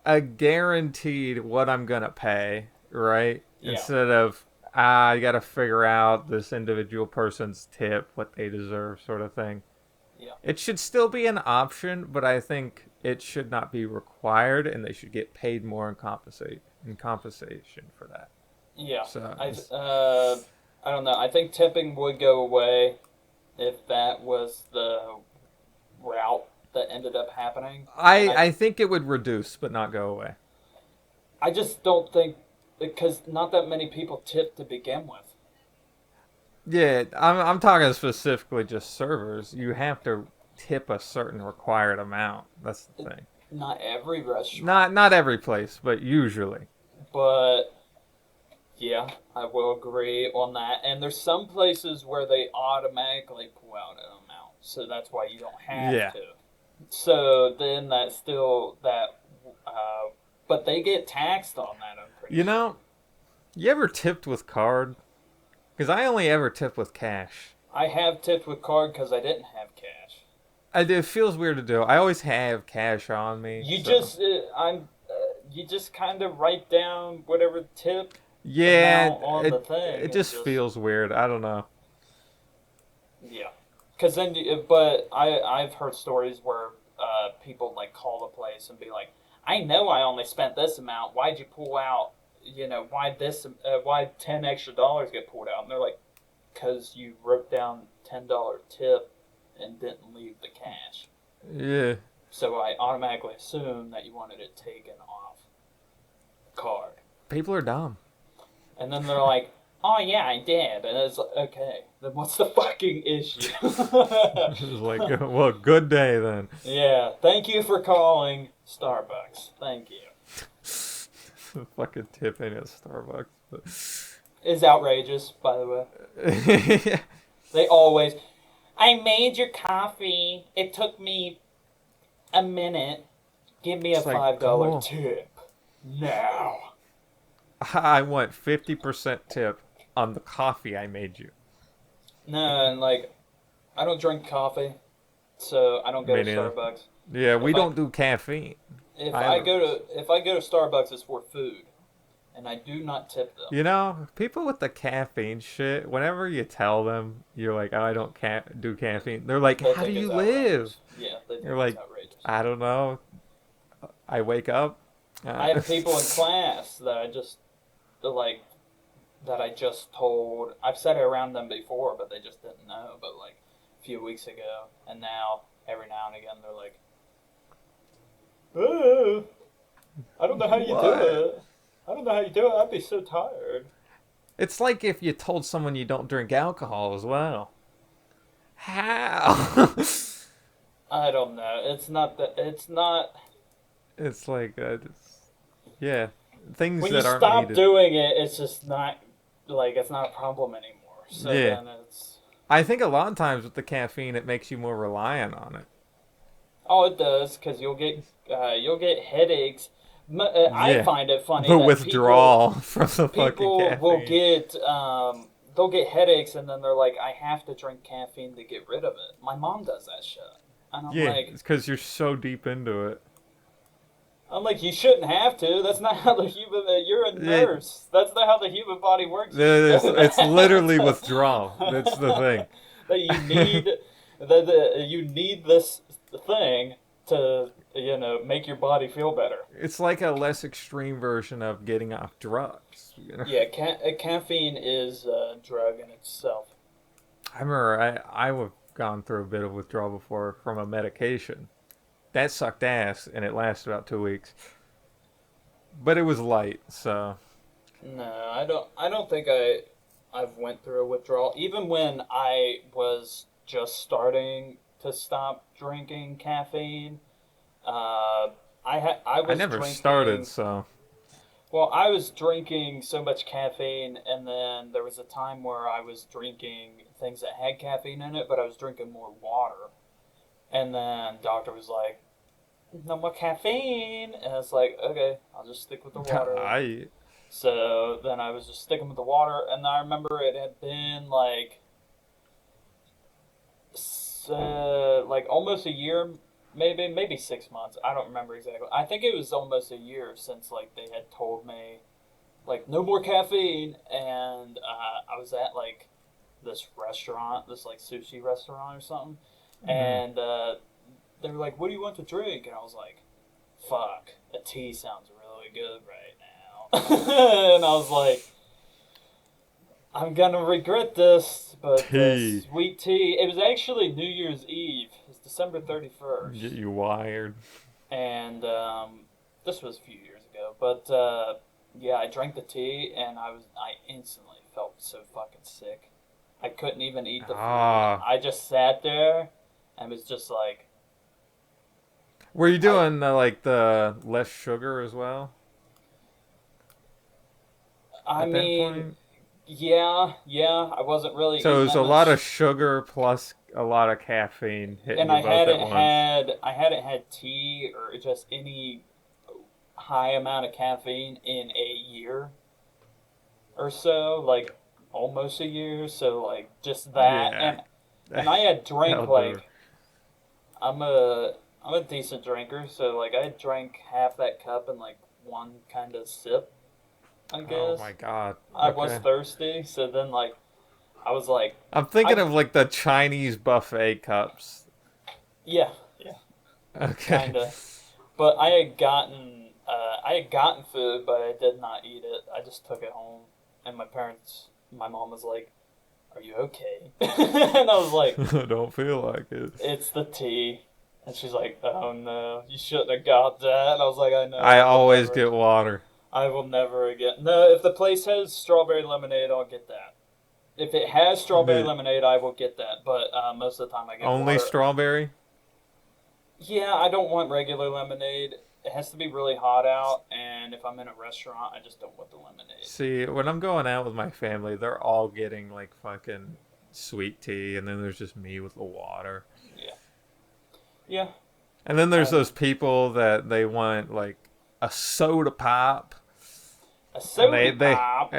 a guaranteed what I'm gonna pay, right? Yeah, Instead of I gotta figure out this individual person's tip, what they deserve, sort of thing. yeah, It should still be an option, but I think it should not be required, and they should get paid more in compensation for that. yeah. So, I don't know. I think tipping would go away if that was the route that ended up happening. And I think it would reduce, but not go away. I just don't think because not that many people tip to begin with. Yeah, I'm talking specifically just servers. You have to tip a certain required amount. That's the thing. Not every restaurant, Not every place, but usually. but yeah, I will agree on that. And there's some places where they automatically pull out an amount, so that's why you don't have Yeah. to. So then that's still that, uh, but they get taxed on that. I'm pretty You sure. know, you ever tipped with card? Because I only ever tip with cash. I have tipped with card because I didn't have cash. It feels weird to do. I always have cash on me, You so just you just kind of write down whatever tip yeah, amount on the it thing and just just feels weird. I don't know. yeah. Because then, but I've heard stories where people like call the place and be like, I know I only spent this amount. Why'd you pull out? You know, why $10 extra get pulled out? And they're like, because you wrote down $10 tip and didn't leave the cash. Yeah, So I automatically assumed that you wanted it taken off card. people are dumb. And then they're like, oh yeah, I did. And it's like, okay, then what's the fucking issue? It's like, well, good day then. Yeah, thank you for calling Starbucks. Thank you. Fucking tipping at Starbucks. But Is outrageous, by the way. yeah, They always, I made your coffee. It took me a minute. Give me a it's like $5 cool. tip. Now. I want 50% tip on the coffee I made you. No, and like, I don't drink coffee, so I don't go Me to neither. Starbucks. Yeah, we If I don't do caffeine if I either. go to if I go to Starbucks, it's for food, and I do not tip them. You know, people with the caffeine shit, whenever you tell them, you're like, oh, I don't do caffeine, they're like, They how do think it's you live? outrageous. Yeah, they You're think it's like, outrageous. I don't know. I wake up. I have people in class that I just like that I just told. I've said it around them before, but they just didn't know. But like, if few weeks ago, and now every now and again they're like, "Oh, I don't know how you do What? it. I don't know how you do it. I'd be so tired." It's like if you told someone you don't drink alcohol as well. How? I don't know. It's not that. It's not. It's like, yeah, things When you that aren't stop needed. doing it, it's just not like it's not a problem anymore. So Yeah. then it's. I think a lot of times with the caffeine, it makes you more reliant on it. Oh, it does because you'll get headaches. I Yeah. find it funny The that withdrawal from the fucking people will caffeine. get they'll get headaches and then they're like, I have to drink caffeine to get rid of it. My mom does that shit, and Yeah, it's because you're so deep into it. I'm like, you shouldn't have to. That's not how the human. You're a It, nurse. That's not how the human body works. You should know it's literally that. withdrawal. That's the thing. That you need that you need this thing to make your body feel better. It's like a less extreme version of getting off drugs. Yeah, caffeine is a drug in itself. I remember I've gone through a bit of withdrawal before from a medication. That sucked ass, and it lasted about 2 weeks. But it was light, so No, I don't. I don't think I've went through a withdrawal. Even when I was just starting to stop drinking caffeine, I I was never started. drinking. So Well, I was drinking so much caffeine, and then there was a time where I was drinking things that had caffeine in it, but I was drinking more water. And then doctor was like, "No more caffeine," and it's like, okay, I'll just stick with the water. I So then I was just sticking with the water, and I remember it had been like almost a year, maybe 6 months. I don't remember exactly. I think it was almost a year since like they had told me like no more caffeine, and I was at like this restaurant, this like sushi restaurant or something, mm, and they were like, "What do you want to drink?" And I was like, "Fuck, a tea sounds really good right now." And I was like, I'm gonna regret this, but tea sweet tea. It was actually New Year's Eve. It's December get 31st, you wired. and this was a few years ago. But yeah, I drank the tea, and I instantly felt so fucking sick. I couldn't even eat the food. Ah, I just sat there, and was just like, were you I. doing like the less sugar as well I at that mean, point? yeah. I wasn't really So it eating was that a lot of much. sugar plus a lot of caffeine hitting And you both at once. I hadn't had tea or just any high amount of caffeine in a year or so, like almost a year. So like just that, Yeah, and I had drank that'll do it. like I'm a decent drinker, so like I drank half that cup in like one kind of sip, I Oh guess. my god. I was Okay. thirsty, so then like I was like I'm thinking I of like the Chinese buffet cups. yeah, yeah, Okay. kind of. But I had gotten food, but I did not eat it. I just took it home, and my mom was like, "Are you okay?" And I was like, I don't feel like it. "It's the tea." And she's like, "Oh no, you shouldn't have got that." And I was like, "I know, I always get water. I will never again." No, if the place has strawberry lemonade, I'll get that. If it has strawberry The lemonade, I will get that. But most of the time, I get only water. strawberry? Yeah, I don't want regular lemonade. It has to be really hot out, and if I'm in a restaurant, I just don't want the lemonade. See, when I'm going out with my family, they're all getting like fucking sweet tea, and then there's just me with the water. Yeah, yeah. And then there's Um, those people that they want like a soda pop, a and soda pop.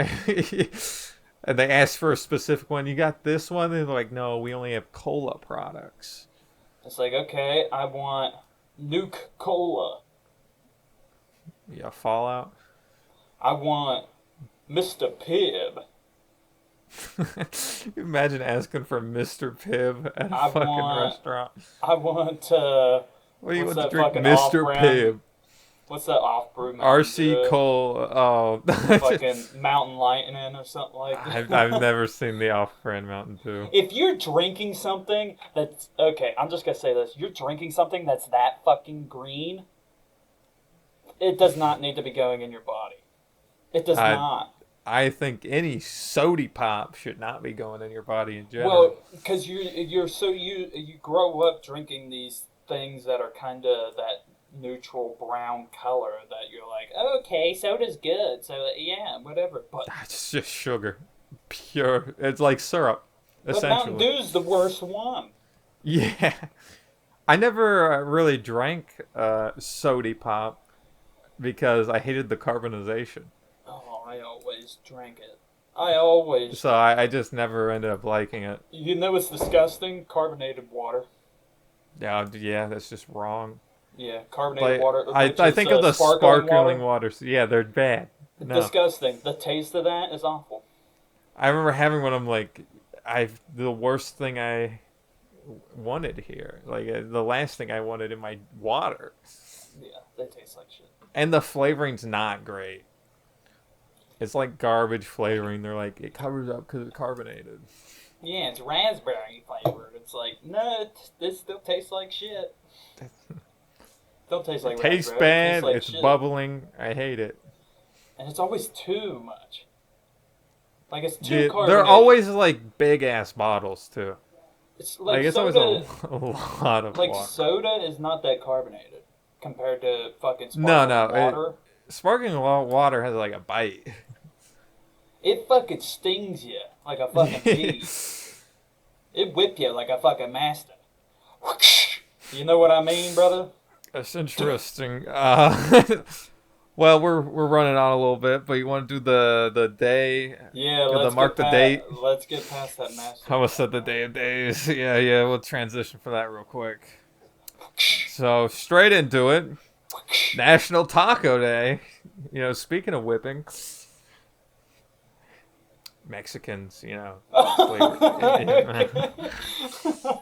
and they ask for a specific one. You got this one, and they're like, no, we only have cola products. It's like, okay, I want Nuke Cola. Yeah, Fallout. I want Mr. Pibb. Imagine asking for Mr. Pibb at a I fucking want, restaurant. I want, What do you what's want to that drink, fucking Mr. off-brand? Pibb? What's that off-brew Mountain RC Dew? Cole. Oh, Fucking Mountain Lightning or something like that. I've never seen the off-brand Mountain Dew. If you're drinking something that's okay, I'm just gonna say this: you're drinking something that's that fucking green. It does not need to be going in your body. It does not. I think any sody pop should not be going in your body in general. Well, because you grow up drinking these things that are kind of that neutral brown color that you're like, okay, soda's good, so yeah, whatever. But it's just sugar, pure. It's like syrup, essentially. Mountain Dew's the worst one. Yeah, I never really drank sody pop because I hated the carbonization. Oh, I always drank it. I always. So I just never ended up liking it. You know what's disgusting? Carbonated water. Yeah, that's just wrong. Yeah, carbonated Like, water. I think of the sparkling waters. Yeah, they're bad. No. Disgusting. The taste of that is awful. I remember having one. I'm like, the worst thing I wanted here. Like the last thing I wanted in my water. Yeah, they taste like shit. And the flavoring's not great. It's like garbage flavoring. They're like, it covers up because it's carbonated. Yeah, it's raspberry flavored. It's like, no, this still tastes like shit. Don't taste like raspberry. Tastes bad. It tastes like It's shit. bubbling. I hate it. And it's always too much. Like, it's too Yeah, carbonated. they're always like big ass bottles too. It's like It's soda, always a lot of like water. soda is not that carbonated compared to fucking No, sparkling water. Sparkling water has like a bite. It fucking stings you like a fucking bee. It whip you like a fucking master. You know what I mean, brother? That's interesting. Well, we're running on a little bit, but you want to do the day? Yeah, let's mark the date. Let's get past that master. I almost said the day of days. Yeah. We'll transition for that real quick. So straight into it. National Taco Day. You know, speaking of whipping, Mexicans, you know.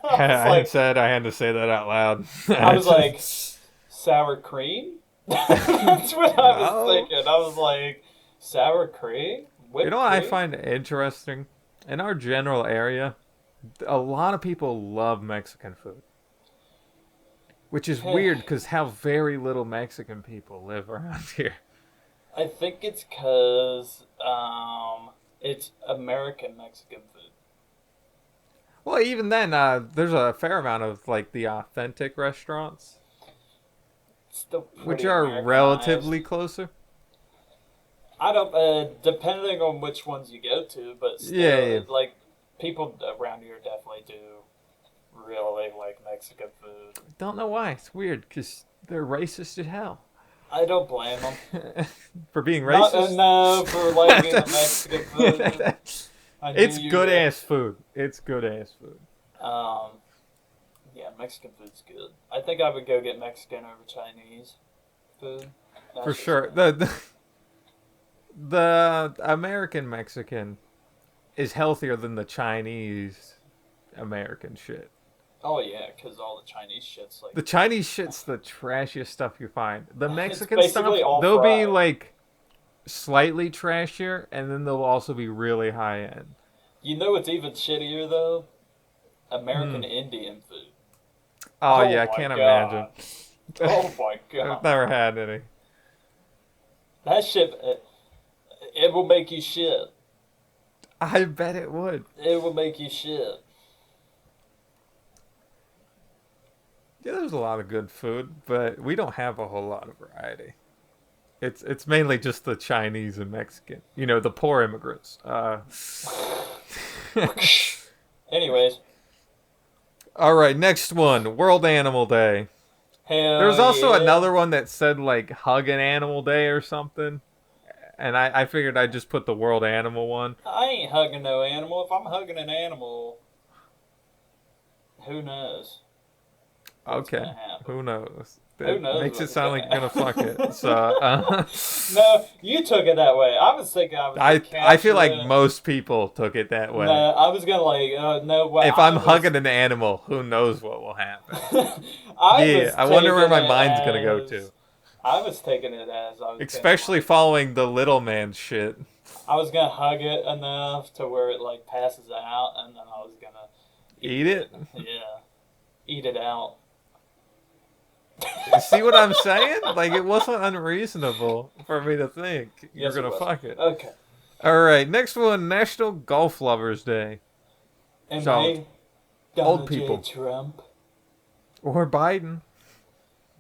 I said I had to say that out loud. I was like, sour cream? That's what I was thinking. I was like, sour cream? You know what I find interesting? In our general area, a lot of people love Mexican food. Which is weird because how very little Mexican people live around here. I think it's because it's American Mexican food. Well, even then, there's a fair amount of like the authentic restaurants, which are relatively closer. I don't, depending on which ones you go to, but still, like people around here definitely do really like Mexican food. Don't know why. It's weird because they're racist as hell. I don't blame them. For being racist? No, for liking the Mexican food. It's good ass food. It's good ass food. Yeah, Mexican food's good. I think I would go get Mexican over Chinese food. For sure. The American Mexican is healthier than the Chinese American shit. Oh yeah, because all the Chinese shit's like... The Chinese shit's the trashiest stuff you find. The Mexican stuff, they'll be like slightly trashier, and then they'll also be really high end. You know what's even shittier though? American Indian food. Oh yeah, I can't imagine. Oh my god. I've never had any. That shit, it will make you shit. I bet it would. It will make you shit. Yeah, there's a lot of good food, but we don't have a whole lot of variety. It's mainly just the Chinese and Mexican. You know, the poor immigrants. Anyways. All right, next one. World Animal Day. Hell There was also another one that said, like, Hug an Animal Day or something. And I figured I'd just put the World Animal one. I ain't hugging no animal. If I'm hugging an animal, who knows? Okay, who knows? Who knows? Makes it sound like you're gonna fuck it. So, no, you took it that way. I was thinking I feel like most people took it that way. No, I was gonna like no way. If I'm hugging an animal, who knows what will happen? I wonder where my mind's gonna go to. I was taking it as I was Especially following the little man shit. I was gonna hug it enough to where it like passes out, and then I was gonna Eat it? Yeah, eat it out. See what I'm saying? Like, it wasn't unreasonable for me to think you're Yes, it gonna was. fuck it. Okay. Alright, next one, National Golf Lovers Day. Am So, I old Donald people. J. Trump? Or Biden.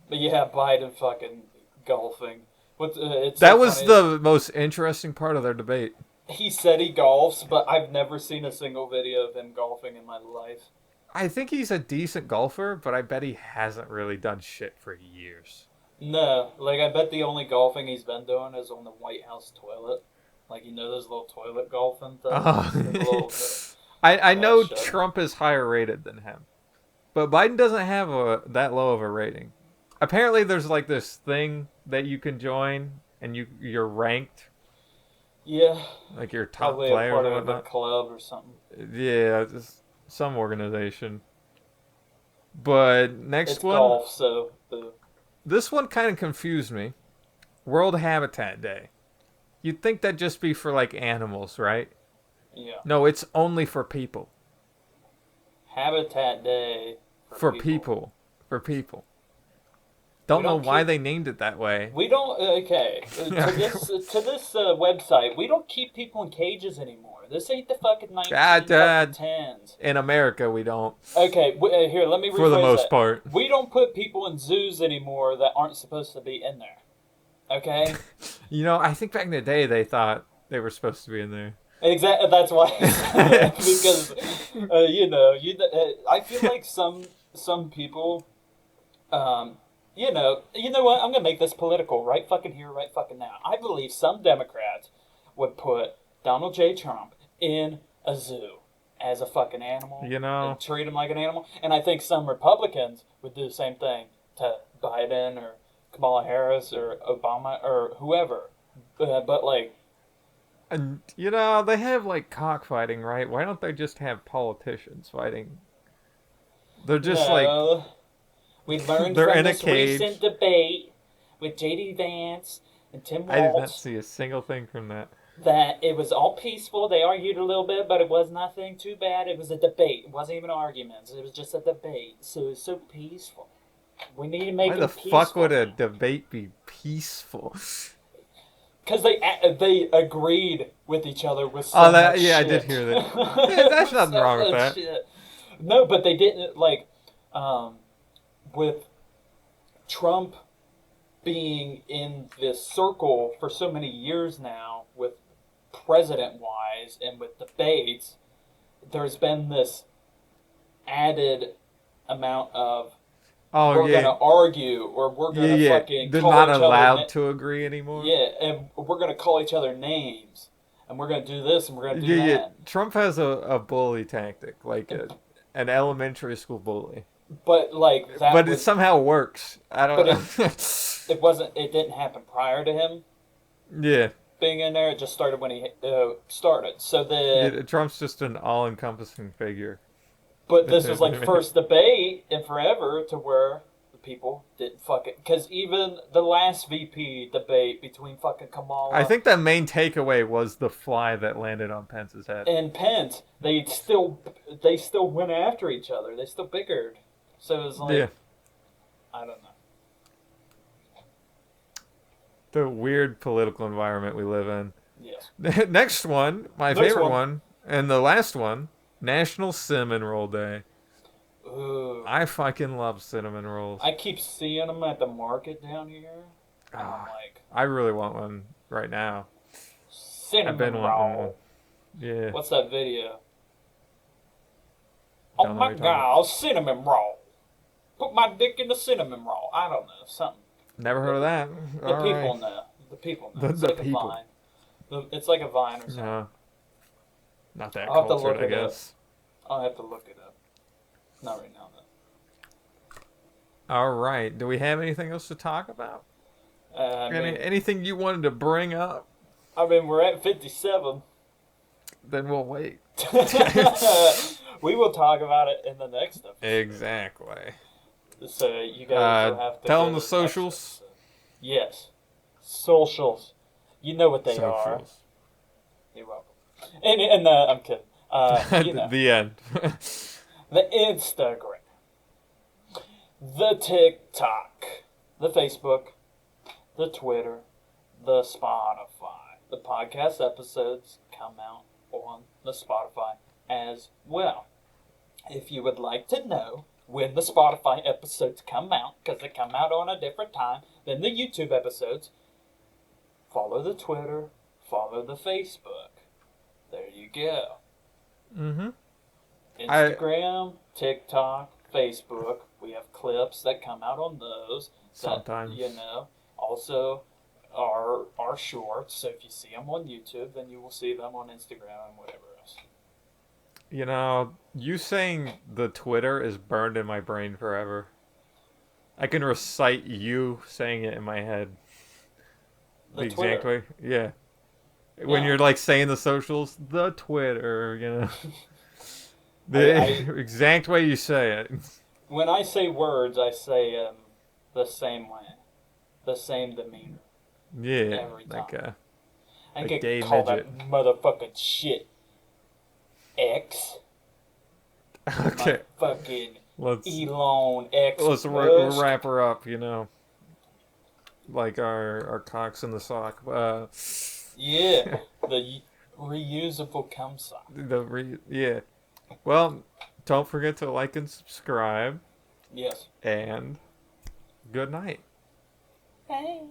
But yeah, Biden fucking golfing. It's That so was funny. the most interesting part of their debate. He said he golfs, but I've never seen a single video of him golfing in my life. I think he's a decent golfer, but I bet he hasn't really done shit for years. No, like I bet the only golfing he's been doing is on the White House toilet. Like you know those little toilet golfing things. Oh. The little- I know shut up. Trump is higher rated than him, but Biden doesn't have that low of a rating. Apparently, there's like this thing that you can join, and you're ranked, yeah, like your top probably a player part or of a whatnot. club or something. Yeah, just some organization. But next It's one, golf, so the this one kind of confused me. World Habitat Day. You'd think that'd just be for like animals, right? yeah. No, it's only for people. Habitat Day For people. For people. Don't We know don't why keep- they named it that way. We don't okay to this website. We don't keep people in cages anymore. This ain't the fucking 1910s. In America, we don't. Okay, here let me rephrase For the most that. part. We don't put people in zoos anymore that aren't supposed to be in there. Okay, You know, I think back in the day they thought they were supposed to be in there. exactly. That's why because I feel like some people. You know what? I'm gonna make this political right fucking here, right fucking now. I believe some Democrats would put Donald J. Trump in a zoo as a fucking animal. You know. And treat him like an animal. And I think some Republicans would do the same thing to Biden or Kamala Harris or Obama or whoever. But like, And, you know, they have like cockfighting, right? Why don't they just have politicians fighting? They're just like. no. We learned They're from in a this cage. recent debate with J.D. Vance and Tim I did not Walz see a single thing from that. that it was all peaceful. They argued a little bit, but it was nothing too bad. It was a debate. It wasn't even arguments. It was just a debate. So it was so peaceful. We need to make Why it the peaceful. fuck would a debate be peaceful? Because they agreed with each other with so Oh, that much yeah, I shit. did hear that. Yeah, there's nothing So wrong with much that. shit. No, but they didn't like with Trump being in this circle for so many years now with president-wise and with debates. There's been this added amount of Oh we're yeah, gonna argue or we're gonna yeah. fucking They're call not each other allowed to agree anymore. yeah, and we're gonna call each other names, and we're gonna do this, and we're gonna do Yeah, that. yeah. Trump has a bully tactic, like an elementary school bully, But like that, but it was, somehow works. I don't But know. it wasn't. It didn't happen prior to him Yeah, being in there. It just started when he started. So the yeah, Trump's just an all-encompassing figure. but this was like first debate in forever to where the people didn't fucking because even the last VP debate between fucking Kamala. I think the main takeaway was the fly that landed on Pence's head. and Pence, they still went after each other. They still bickered. So it was like, Yeah, I don't know. the weird political environment we live in. Yeah. Next one, my Next favorite one. one, and the last one, National Cinnamon Roll Day. Ooh. I fucking love cinnamon rolls. I keep seeing them at the market down here. And I'm Ah, like, I really want one right now. cinnamon I've been roll. wanting one. Yeah. What's that video? Don't Oh know my what you're talking god, cinnamon roll. Put my dick in the cinnamon roll. I don't know, something. Never heard of that. The All people right. know. The people know. The- It's the like people. a vine. It's like a vine or something. No. Not that I'll have to cultured, look I it up. guess. I'll have to look it up. Not right now, though. All right. Do we have anything else to talk about? Anything you wanted to bring up? I mean, we're at 57. Then we'll wait. We will talk about it in the next episode. Exactly. So you guys will have to tell go them the to next socials. episode. Yes. Socials. You know what they are. Socials. You're welcome. And I'm kidding. You know. The end. The Instagram. The TikTok. The Facebook. The Twitter. The Spotify. The podcast episodes come out on the Spotify as well. If you would like to know when the Spotify episodes come out, because they come out on a different time than the YouTube episodes, follow the Twitter, follow the Facebook. There you go. Mm-hmm. Instagram, TikTok, Facebook. We have clips that come out on those. Sometimes. That, also our shorts. So if you see them on YouTube, then you will see them on Instagram and whatever else. You know, you saying the Twitter is burned in my brain forever. I can recite you saying it in my head. The exact Twitter. way. Yeah. When you're like saying the socials, the Twitter, you know. The exact way you say it. When I say words, I say the same way. The same demeanor. Yeah. Every time. Like I a get gay called midget. that motherfucking shit. X. Okay. My fucking Let's Elon X. wrap her up, you know. Like our cocks in the sock. Yeah. The reusable cum sock. Yeah. Well, don't forget to like and subscribe. Yes. And good night. Hey.